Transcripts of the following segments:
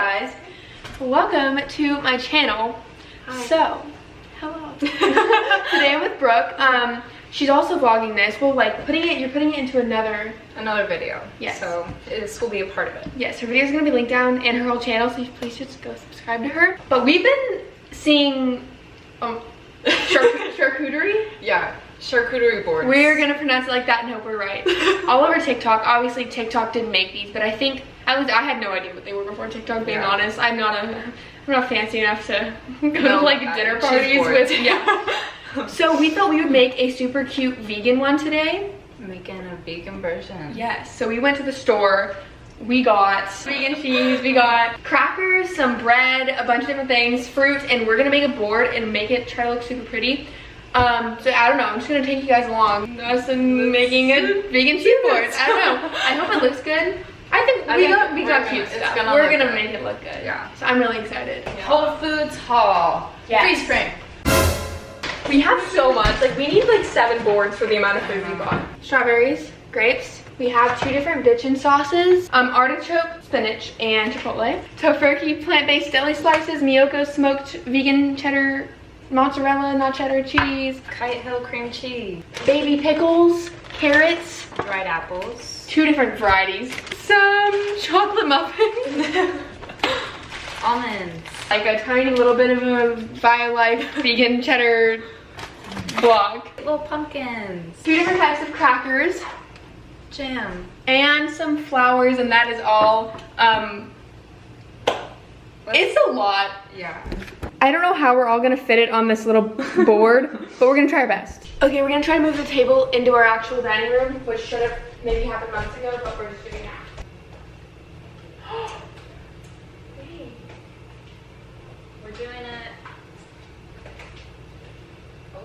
guys, welcome to my channel. Hi. So, hello. Today I'm with Brooke. She's also vlogging this. Well, like you're putting it into another video. Yes. So this will be a part of it. Yes, her video is gonna be linked down in her whole channel, so please just go subscribe to her. But we've been seeing charcuterie. Yeah. Charcuterie boards. We're gonna pronounce it like that and hope we're right. All over TikTok. Obviously TikTok didn't make these, but I think at least I had no idea what they were before TikTok, being honest. I'm not fancy enough to go to like dinner parties with So we thought we would make a super cute vegan one today. Making a vegan version. Yes. So we went to the store. We got vegan cheese, we got crackers, some bread, a bunch of different things, fruit, and we're gonna make a board and make it try to look super pretty. So I don't know, I'm just gonna take you guys along. Us and making a vegan cheese board. I don't know. I hope it looks good. I think we got cute stuff. We're gonna make it look good. Yeah. So I'm really excited. Yeah. Whole Foods haul. Yeah. Freeze frame. We have so much. Like we need like 7 boards for the amount of food we bought. Strawberries, grapes. We have 2 different bitchin' sauces. Artichoke, spinach, and chipotle. Tofurkey plant-based deli slices. Miyoko smoked vegan cheddar, mozzarella, not cheddar cheese. Kite Hill cream cheese. Baby pickles, carrots. Dried apples. 2 different varieties. Some chocolate muffins. Almonds. Like a tiny little bit of a BioLife vegan cheddar block. Little pumpkins. 2 different types of crackers. Jam. And some flowers, and that is all. It's a lot. Yeah. I don't know how we're all gonna fit it on this little board, but we're gonna try our best. Okay, we're gonna try to move the table into our actual dining room, which should have maybe happened months ago, but we're just doing it now. We're doing it. Oh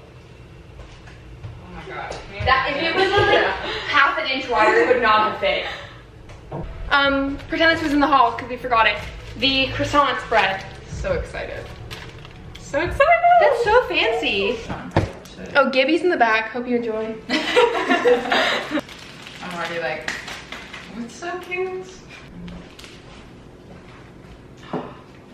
my god. That, if it was like half an inch wider, it would not have fit. Pretend this was in the hall because we forgot it. The croissant spread. So excited. So excited! That's so fancy. Oh, Gibby's in the back. Hope you enjoy. I'm already like, what's so cute?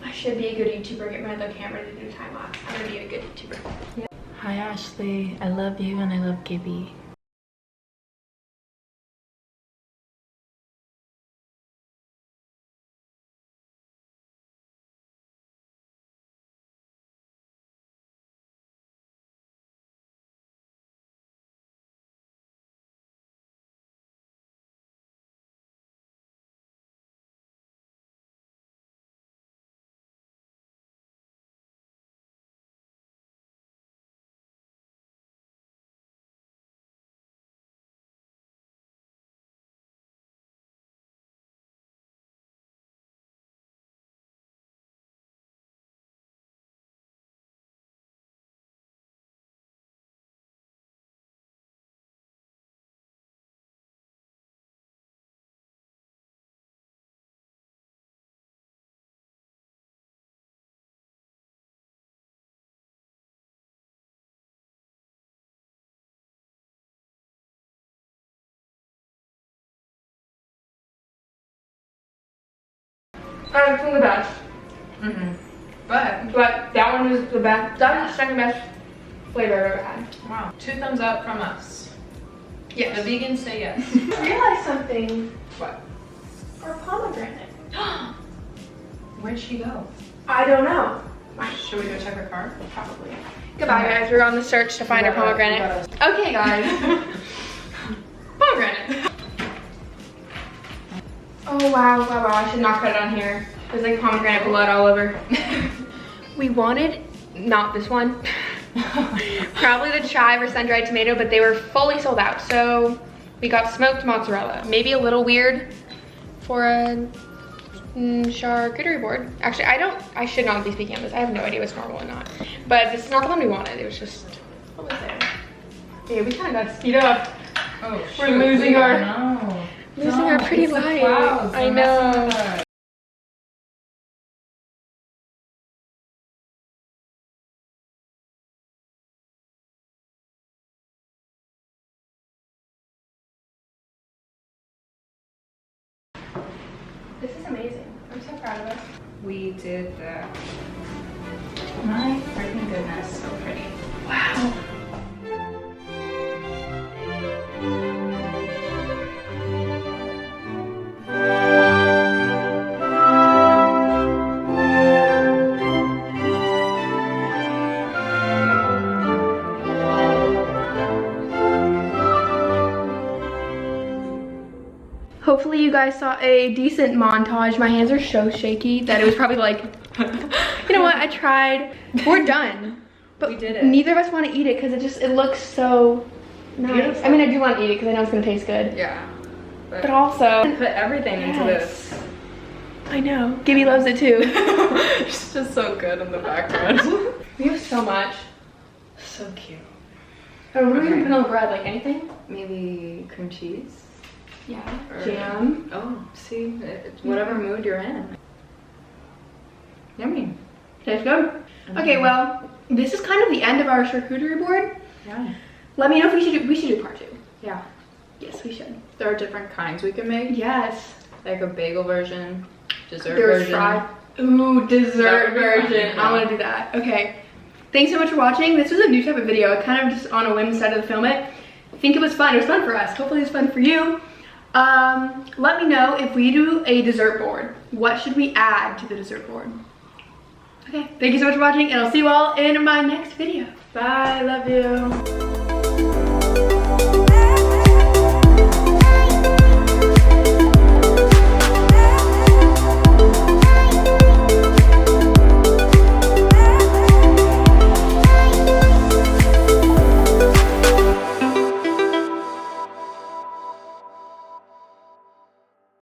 I should be a good YouTuber. Get my other camera to do time lapse. I'm gonna be a good YouTuber. Yeah. Hi Ashley, I love you and I love Gibby. It's one of the best. But that one was the best. That's the second best flavor I've ever had. wow, 2 thumbs up from us. Yes. The vegans say yes. I realized something. What? Our pomegranate. Where'd she go? I don't know. Should we go check her car? Probably. Goodbye, guys. We're on the search to find our pomegranate. Okay, guys. Pomegranate. Oh, wow. I should not cut it on here. There's like pomegranate blood all over. We wanted, not this one, probably the chive or sun-dried tomato, but they were fully sold out. So we got smoked mozzarella. Maybe a little weird for a charcuterie board. Actually, I should not be speaking on this. I have no idea what's normal and not. But this is not the one we wanted. It was just, what was there? Yeah, we kind of got to speed up. Oh, We're losing our pretty light. I know. This is amazing. I'm so proud of us. We did that. My freaking goodness, so pretty. Wow. Hopefully you guys saw a decent montage. My hands are so shaky that it was probably like, you know what, I tried. We're done. But we did it. Neither of us want to eat it because it looks so nice. Beautiful. I mean, I do want to eat it because I know it's going to taste good. Yeah. But also, Put everything into this. I know. Gibby loves it too. It's just so good in the background. We have so much. So cute. Oh, what are we Okay. going to put on the bread? Like anything? Maybe cream cheese? Yeah. Or- Jam. Oh, see, it's whatever mood you're in. Yummy. Tastes good. Okay, well, this is kind of the end of our charcuterie board. Yeah. Let me know if we should do part 2. Yeah. Yes, we should. There are different kinds we can make. Yes. Like a bagel version, dessert There's version. fried. Ooh, dessert That would be fun, version. yeah. I want to do that. Okay. Thanks so much for watching. This was a new type of video. I kind of just on a whim decided to film it. I think it was fun. It was fun for us. Hopefully it's fun for you. Let me know if we do a dessert board. What should we add to the dessert board? Okay. Thank you so much for watching, and I'll see you all in my next video. Bye, love you.